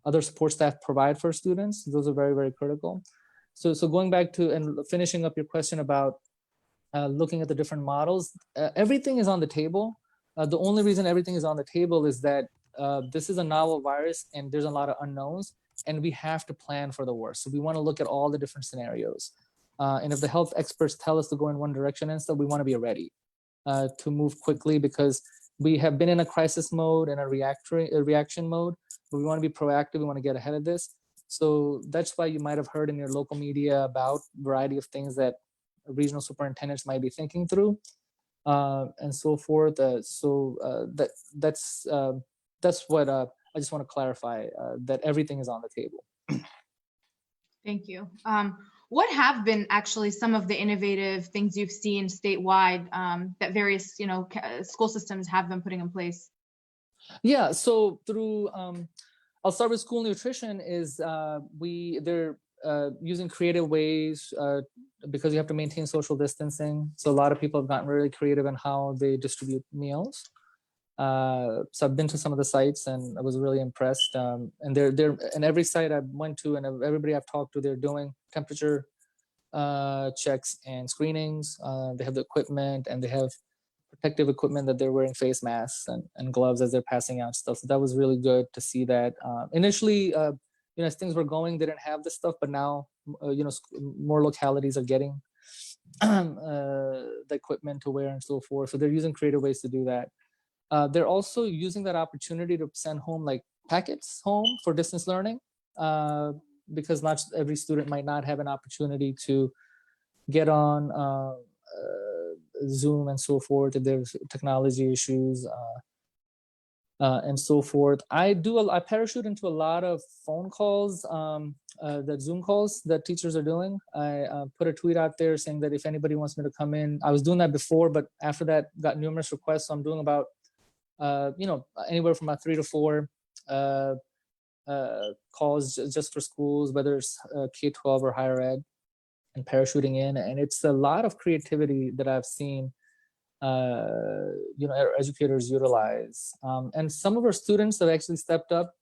other support staff provide for students. Those are very, very critical. So going back to and finishing up your question about looking at the different models, everything is on the table. The only reason everything is on the table is that this is a novel virus and there's a lot of unknowns, and we have to plan for the worst. So we want to look at all the different scenarios. And if the health experts tell us to go in one direction and stuff, we want to be ready to move quickly, because we have been in a crisis mode and a reaction mode, but we want to be proactive. We want to get ahead of this. So that's why you might have heard in your local media about a variety of things that regional superintendents might be thinking through and so forth. That's what I just want to clarify, that everything is on the table. Thank you. What have been actually some of the innovative things you've seen statewide that various, school systems have been putting in place? Yeah, so through, I'll start with school nutrition. They're using creative ways because you have to maintain social distancing. So a lot of people have gotten really creative in how they distribute meals. So I've been to some of the sites and I was really impressed. And and every site I went to and everybody I've talked to, they're doing temperature checks and screenings. They have the equipment and they have protective equipment that they're wearing, face masks and gloves as they're passing out stuff. So that was really good to see that. Initially, as things were going, they didn't have this stuff, but now, more localities are getting the equipment to wear and so forth. So they're using creative ways to do that. They're also using that opportunity to send home like packets home for distance learning because not every student might not have an opportunity to get on Zoom and so forth if there's technology issues. and so forth. I parachute into a lot of phone calls, the Zoom calls that teachers are doing. I put a tweet out there saying that if anybody wants me to come in, I was doing that before, but after that got numerous requests. So I'm doing about, anywhere from about 3 to 4 calls just for schools, whether it's K-12 or higher ed, and parachuting in. And it's a lot of creativity that I've seen educators utilize, and some of our students have actually stepped up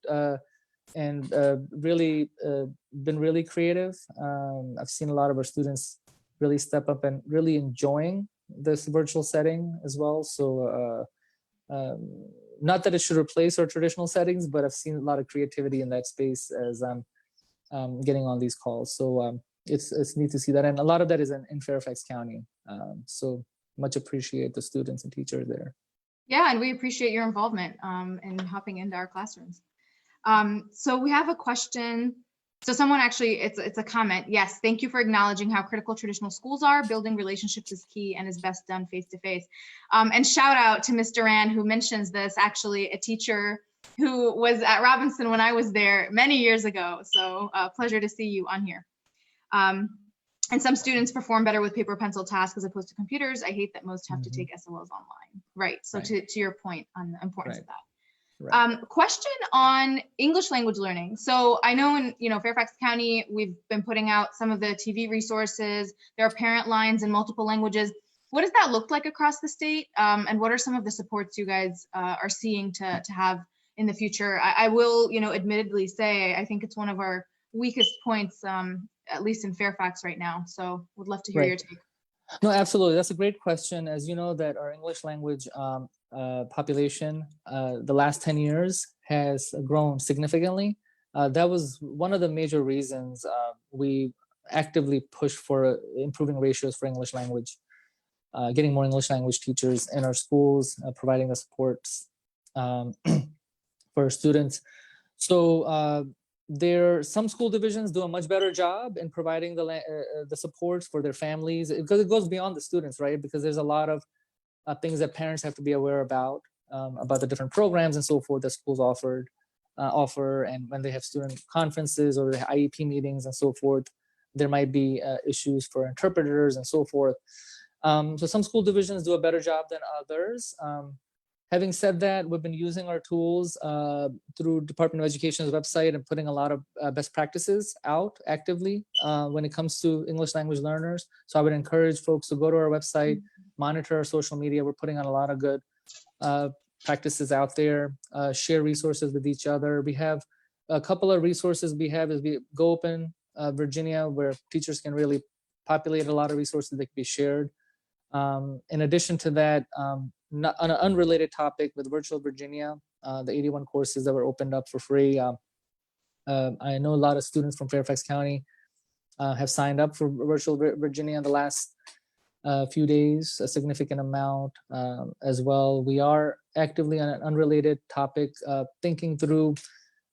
and really been really creative. I've seen a lot of our students really step up and really enjoying this virtual setting as well. So not that it should replace our traditional settings, but I've seen a lot of creativity in that space as I'm getting on these calls. So it's neat to see that, and a lot of that is in Fairfax County. So much appreciate the students and teachers there. Yeah, and we appreciate your involvement in hopping into our classrooms. So we have a question. So someone actually, it's a comment. Yes, thank you for acknowledging how critical traditional schools are. Building relationships is key and is best done face-to-face. And shout out to Ms. Duran, who mentions this, actually a teacher who was at Robinson when I was there many years ago. So pleasure to see you on here. And some students perform better with paper pencil tasks as opposed to computers. I hate that most have to take SOLs online. Right. So to your point on the importance of that. Right. Question on English language learning. So I know in Fairfax County, we've been putting out some of the TV resources. There are parent lines in multiple languages. What does that look like across the state? And what are some of the supports you guys are seeing to have in the future? I will, admittedly say, I think it's one of our weakest points, at least in Fairfax right now. So would love to hear your take. No, absolutely. That's a great question. As you know, that our English language population, the last 10 years has grown significantly. That was one of the major reasons we actively pushed for improving ratios for English language, getting more English language teachers in our schools, providing the supports for our students. So some school divisions do a much better job in providing the supports for their families, because it goes beyond the students, right? Because there's a lot of things that parents have to be aware about the different programs and so forth that schools offer, and when they have student conferences or IEP meetings and so forth, there might be issues for interpreters and so forth. So some school divisions do a better job than others. Having said that, we've been using our tools through Department of Education's website and putting a lot of best practices out actively when it comes to English language learners. So I would encourage folks to go to our website, monitor our social media. We're putting on a lot of good practices out there, share resources with each other. We have a couple of resources we Go Open Virginia, where teachers can really populate a lot of resources that can be shared. In addition to that, on an unrelated topic with Virtual Virginia, the 81 courses that were opened up for free. I know a lot of students from Fairfax County have signed up for Virtual Virginia in the last few days, a significant amount as well. We are actively on an unrelated topic, thinking through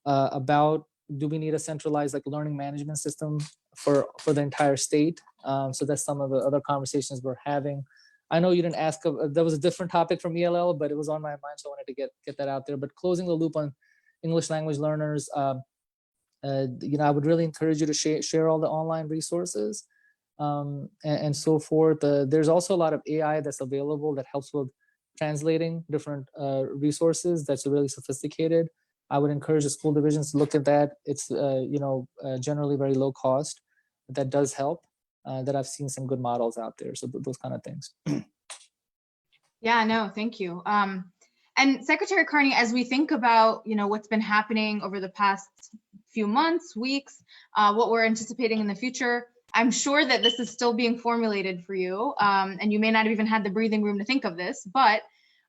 about, do we need a centralized learning management system for the entire state? So that's some of the other conversations we're having. I know you didn't ask, that was a different topic from ELL, but it was on my mind, so I wanted to get that out there. But closing the loop on English language learners, I would really encourage you to share all the online resources and so forth. There's also a lot of AI that's available that helps with translating different resources that's really sophisticated. I would encourage the school divisions to look at that. It's generally very low cost. That does help. That I've seen some good models out there. So those kind of things. Yeah, no, thank you. And Secretary Qarni, as we think about, what's been happening over the past few months, weeks, what we're anticipating in the future, I'm sure that this is still being formulated for you, and you may not have even had the breathing room to think of this, but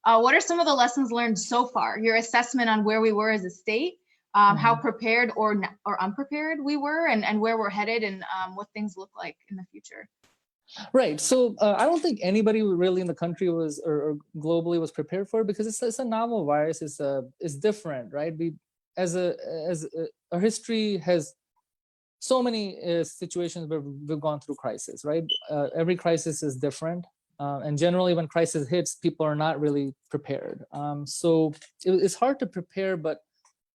what are some of the lessons learned so far? Your assessment on where we were as a state, how prepared or unprepared we were, and where we're headed, and what things look like in the future. Right. So I don't think anybody really in the country was or globally was prepared for it, because it's a novel virus. It's different, right? Our history has so many situations where we've gone through crisis, right? Every crisis is different. And generally when crisis hits, people are not really prepared. So it's hard to prepare, but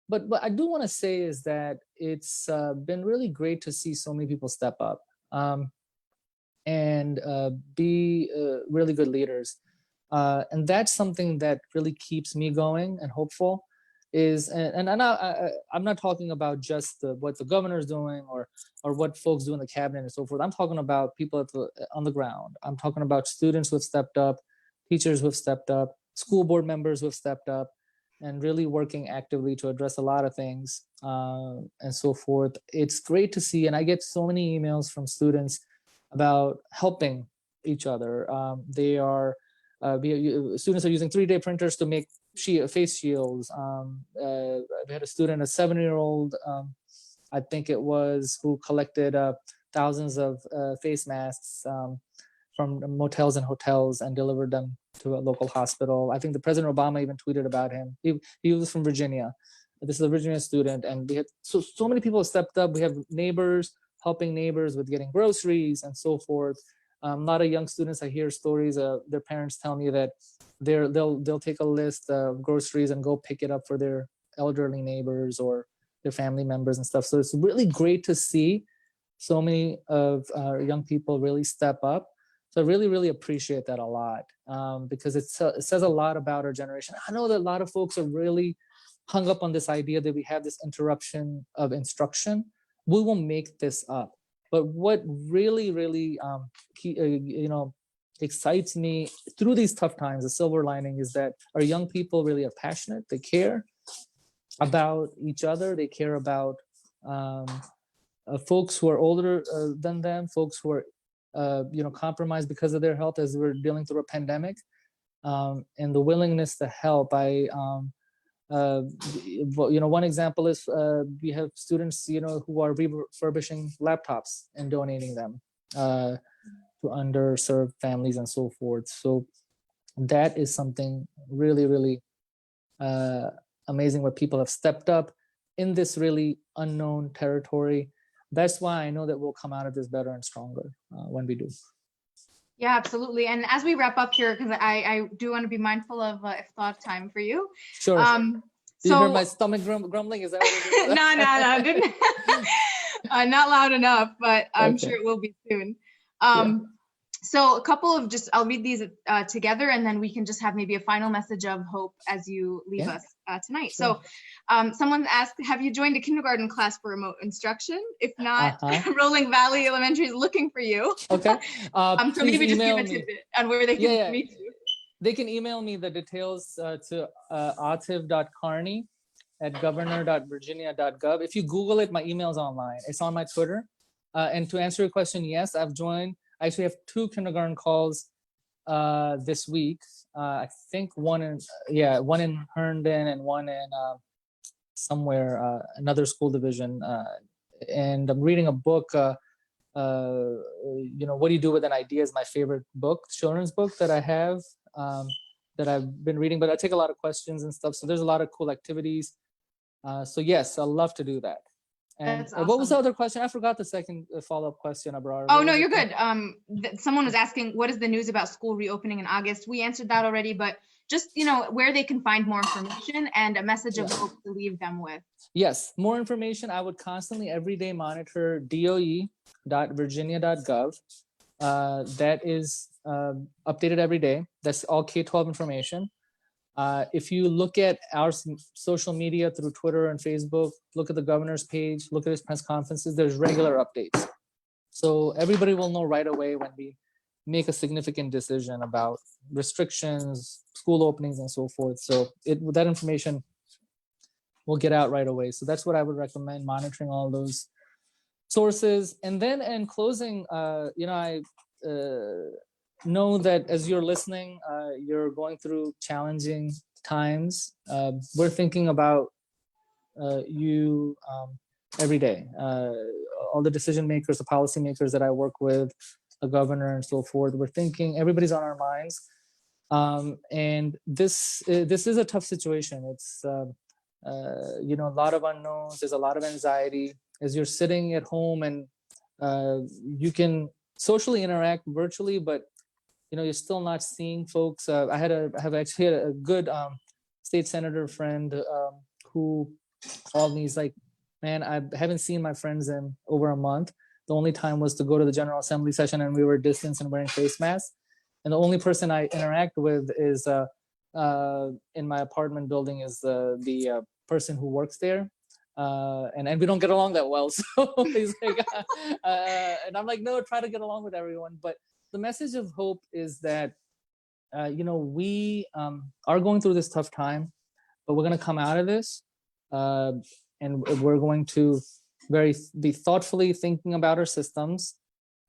what I do want to say is that it's been really great to see so many people step up and be really good leaders. And that's something that really keeps me going and hopeful. I'm not talking about just what the governor's doing or what folks do in the cabinet and so forth. I'm talking about people on the ground. I'm talking about students who have stepped up, teachers who have stepped up, school board members who have stepped up, and really working actively to address a lot of things and so forth. It's great to see, and I get so many emails from students about helping each other. Students are using 3D printers to make face shields. We had a student, a 7-year-old, I think it was, who collected thousands of face masks from motels and hotels and delivered them to a local hospital. I think the President Obama even tweeted about him. He was from Virginia. This is a Virginia student, and we had so many people have stepped up. We have neighbors helping neighbors with getting groceries and so forth. A lot of young students, I hear stories. Their parents tell me that they'll take a list of groceries and go pick it up for their elderly neighbors or their family members and stuff. So it's really great to see so many of our young people really step up. So I really, really appreciate that a lot because it says a lot about our generation. I know that a lot of folks are really hung up on this idea that we have this interruption of instruction. We will make this up. But what really, really, excites me through these tough times, the silver lining, is that our young people really are passionate. They care about each other. They care about folks who are older than them, folks who are, compromised because of their health as we're dealing through a pandemic, and the willingness to help. One example is we have students, who are refurbishing laptops and donating them to underserved families and so forth. So that is something really, really amazing where people have stepped up in this really unknown territory. That's why I know that we'll come out of this better and stronger when we do. Yeah, absolutely. And as we wrap up here, because I do want to be mindful of iftar time for you. Sure. You heard my stomach grumbling? Is that what it is? No, didn't. Not loud enough, but I'm sure it will be soon. So a couple of I'll read these together, and then we can just have maybe a final message of hope as you leave us tonight. Sure. So someone asked, have you joined a kindergarten class for remote instruction? If not, Rolling Valley Elementary is looking for you. Okay. So maybe just give a tidbit on where they can meet you. They can email me the details to atif.qarni@governor.virginia.gov. If you Google it, my email's online. It's on my Twitter. And to answer your question, yes, I've joined. I actually have 2 kindergarten calls this week. I think one in Herndon and one in somewhere, another school division. And I'm reading a book, What Do You Do With an Idea is my favorite book, children's book that I have, that I've been reading, but I take a lot of questions and stuff. So there's a lot of cool activities. So yes, I'd love to do that. And That's awesome. What was the other question? I forgot the second follow-up question, Abrar. Oh, no, you're good. Someone was asking, what is the news about school reopening in August? We answered that already, but just, where they can find more information and a message of hope to leave them with. Yes, more information. I would constantly every day monitor DOE.virginia.gov. That is updated every day. That's all K-12 information. If you look at our social media through Twitter and Facebook, look at the governor's page, look at his press conferences, there's regular updates. So everybody will know right away when we make a significant decision about restrictions, school openings, and so forth. So that information will get out right away. So that's what I would recommend, monitoring all those sources. And then in closing, I know that as you're listening, you're going through challenging times. We're thinking about you every day. All the decision makers, the policy makers that I work with, the governor and so forth, we're thinking, everybody's on our minds. And this is a tough situation. It's, a lot of unknowns. There's a lot of anxiety. As you're sitting at home and you can socially interact virtually, but you're still not seeing folks. I have actually had a good state senator friend who called me. He's like, man, I haven't seen my friends in over a month. The only time was to go to the General Assembly session, and we were distanced and wearing face masks. And the only person I interact with is in my apartment building is the person who works there. And we don't get along that well. So he's like, and I'm like, no, try to get along with everyone. But the message of hope is that, we are going through this tough time, but we're going to come out of this. And we're going to be thoughtfully thinking about our systems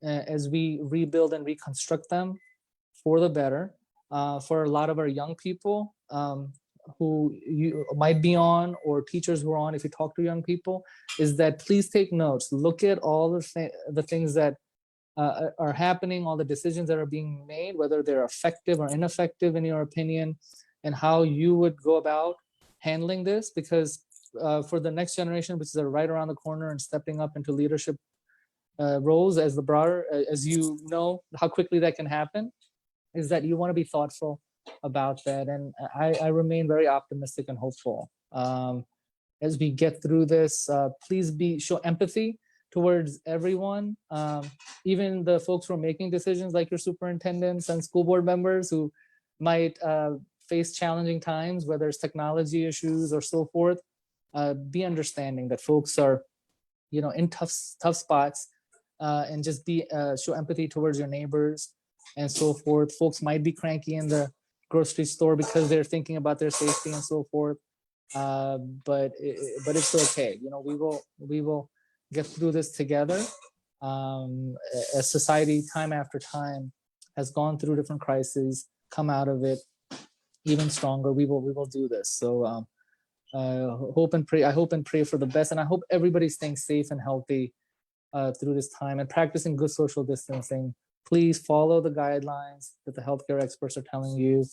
as we rebuild and reconstruct them for the better. For a lot of our young people who you might be on, or teachers who are on, if you talk to young people, is that please take notes. Look at all the things that are happening, all the decisions that are being made, whether they're effective or ineffective in your opinion, and how you would go about handling this, because for the next generation, which is right around the corner and stepping up into leadership roles as the broader, as you know, how quickly that can happen, is that you want to be thoughtful about that. And I remain very optimistic and hopeful. As we get through this, please show empathy towards everyone, even the folks who are making decisions like your superintendents and school board members who might face challenging times, whether it's technology issues or so forth. Be understanding that folks are, in tough spots, and just show empathy towards your neighbors and so forth. Folks might be cranky in the grocery store because they're thinking about their safety and so forth. But it's okay. We will get through this together. As society, time after time, has gone through different crises, come out of it even stronger. We will do this. So. Hope and pray. I hope and pray for the best, and I hope everybody's staying safe and healthy through this time and practicing good social distancing. Please follow the guidelines that the healthcare experts are telling you.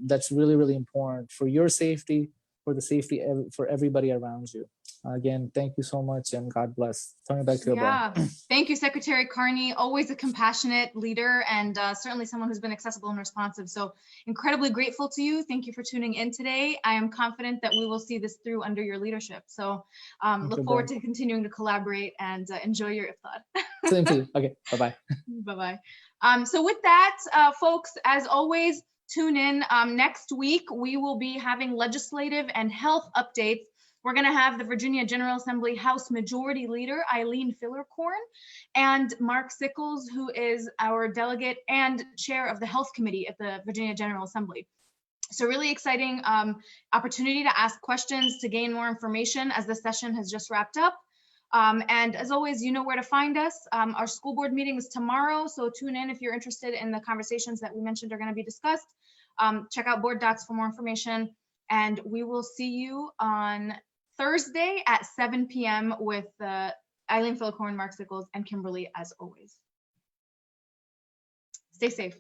That's really, really important for your safety, for the safety for everybody around you. Again, thank you so much, and God bless. Turning back to Abrar. Yeah, thank you, Secretary Qarni. Always a compassionate leader, and certainly someone who's been accessible and responsive. So incredibly grateful to you. Thank you for tuning in today. I am confident that we will see this through under your leadership. So look forward to continuing to collaborate, and enjoy your iftar. Same to you. Okay, bye-bye. Bye-bye. So with that, folks, as always, tune in. Next week, we will be having legislative and health updates. We're going to have the Virginia General Assembly House Majority Leader, Eileen Fillercorn, and Mark Sickles, who is our delegate and chair of the Health Committee at the Virginia General Assembly. So really exciting opportunity to ask questions, to gain more information as the session has just wrapped up. And as always, you know where to find us. Our school board meeting is tomorrow, so tune in if you're interested in the conversations that we mentioned are going to be discussed. Check out board docs for more information, and we will see you on Thursday at 7 p.m. with Eileen Fillercorn, Mark Sickles, and Kimberly as always. Stay safe.